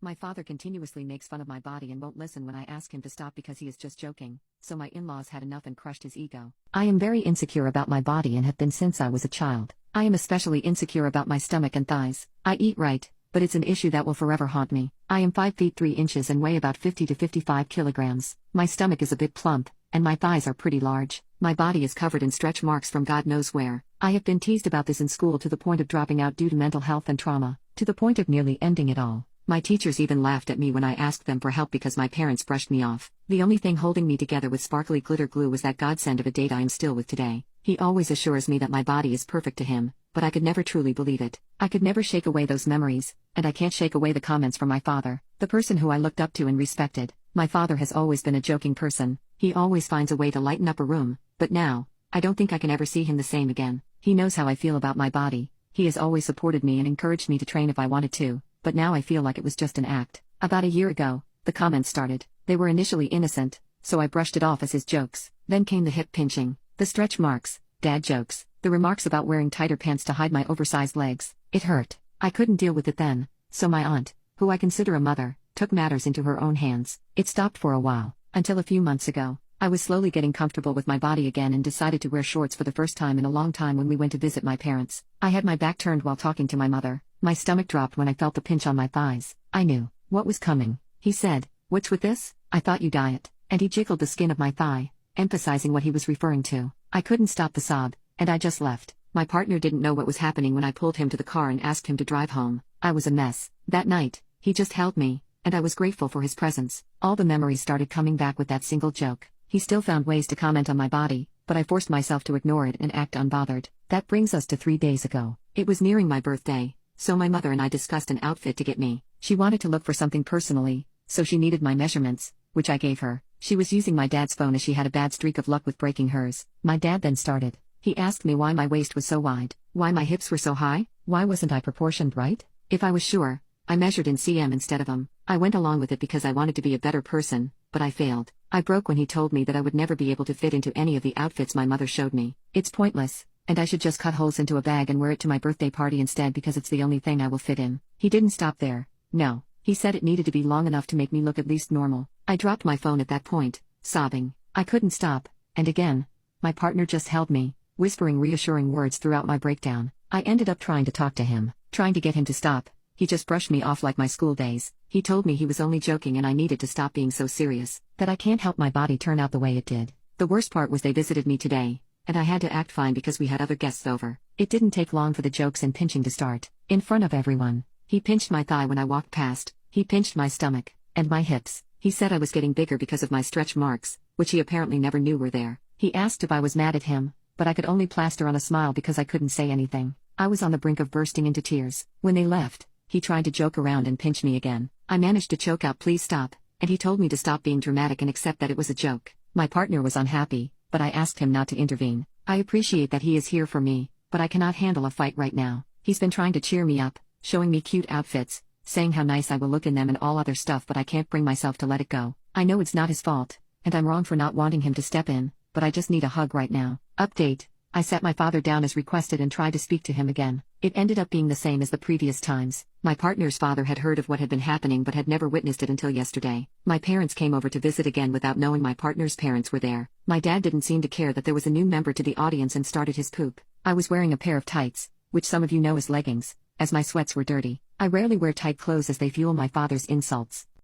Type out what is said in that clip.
My father continuously makes fun of my body and won't listen when I ask him to stop because he is just joking, so my in-laws had enough and crushed his ego. I am very insecure about my body and have been since I was a child. I am especially insecure about my stomach and thighs. I eat right, but it's an issue that will forever haunt me. I am 5 feet 3 inches and weigh about 50 to 55 kilograms. My stomach is a bit plump, and my thighs are pretty large. My body is covered in stretch marks from God knows where. I have been teased about this in school to the point of dropping out due to mental health and trauma, to the point of nearly ending it all. My teachers even laughed at me when I asked them for help because my parents brushed me off. The only thing holding me together with sparkly glitter glue was that godsend of a date I am still with today. He always assures me that my body is perfect to him, but I could never truly believe it. I could never shake away those memories, and I can't shake away the comments from my father, the person who I looked up to and respected. My father has always been a joking person. He always finds a way to lighten up a room, but now, I don't think I can ever see him the same again. He knows how I feel about my body. He has always supported me and encouraged me to train if I wanted to. But now I feel like it was just an act. About a year ago, the comments started. They were initially innocent, so I brushed it off as his jokes. Then came the hip pinching, the stretch marks, dad jokes, the remarks about wearing tighter pants to hide my oversized legs. It hurt. I couldn't deal with it then, so my aunt, who I consider a mother, took matters into her own hands. It stopped for a while, until a few months ago. I was slowly getting comfortable with my body again and decided to wear shorts for the first time in a long time when we went to visit my parents. I had my back turned while talking to my mother. My stomach dropped when I felt the pinch on my thighs. I knew what was coming. He said, "What's with this? I thought you diet." And he jiggled the skin of my thigh, emphasizing what he was referring to. I couldn't stop the sob, and I just left. My partner didn't know what was happening when I pulled him to the car and asked him to drive home. I was a mess. That night, he just held me, and I was grateful for his presence. All the memories started coming back with that single joke. He still found ways to comment on my body, but I forced myself to ignore it and act unbothered. That brings us to 3 days ago. It was nearing my birthday, so my mother and I discussed an outfit to get me. She wanted to look for something personally, so she needed my measurements, which I gave her. She was using my dad's phone as she had a bad streak of luck with breaking hers. My dad then started. He asked me why my waist was so wide, why my hips were so high, why wasn't I proportioned right? If I was sure, I measured in cm instead of I went along with it because I wanted to be a better person, but I failed. I broke when he told me that I would never be able to fit into any of the outfits my mother showed me. It's pointless, and I should just cut holes into a bag and wear it to my birthday party instead because it's the only thing I will fit in. He didn't stop there. No, he said it needed to be long enough to make me look at least normal. I dropped my phone at that point, sobbing. I couldn't stop, and again, my partner just held me, whispering reassuring words throughout my breakdown. I ended up trying to talk to him, trying to get him to stop. He just brushed me off like my school days. He told me he was only joking and I needed to stop being so serious, that I can't help my body turn out the way it did. The worst part was they visited me today, and I had to act fine because we had other guests over. It didn't take long for the jokes and pinching to start. In front of everyone, he pinched my thigh when I walked past, he pinched my stomach, and my hips. He said I was getting bigger because of my stretch marks, which he apparently never knew were there. He asked if I was mad at him, but I could only plaster on a smile because I couldn't say anything. I was on the brink of bursting into tears. When they left, he tried to joke around and pinch me again. I managed to choke out "Please stop," and he told me to stop being dramatic and accept that it was a joke. My partner was unhappy, but I asked him not to intervene. I appreciate that he is here for me, but I cannot handle a fight right now. He's been trying to cheer me up, showing me cute outfits, saying how nice I will look in them and all other stuff, but I can't bring myself to let it go. I know it's not his fault, and I'm wrong for not wanting him to step in, but I just need a hug right now. Update: I sat my father down as requested and tried to speak to him again. It ended up being the same as the previous times. My partner's father had heard of what had been happening but had never witnessed it until yesterday. My parents came over to visit again without knowing my partner's parents were there. My dad didn't seem to care that there was a new member to the audience and started his poop. I was wearing a pair of tights, which some of you know as leggings, as my sweats were dirty. I rarely wear tight clothes as they fuel my father's insults.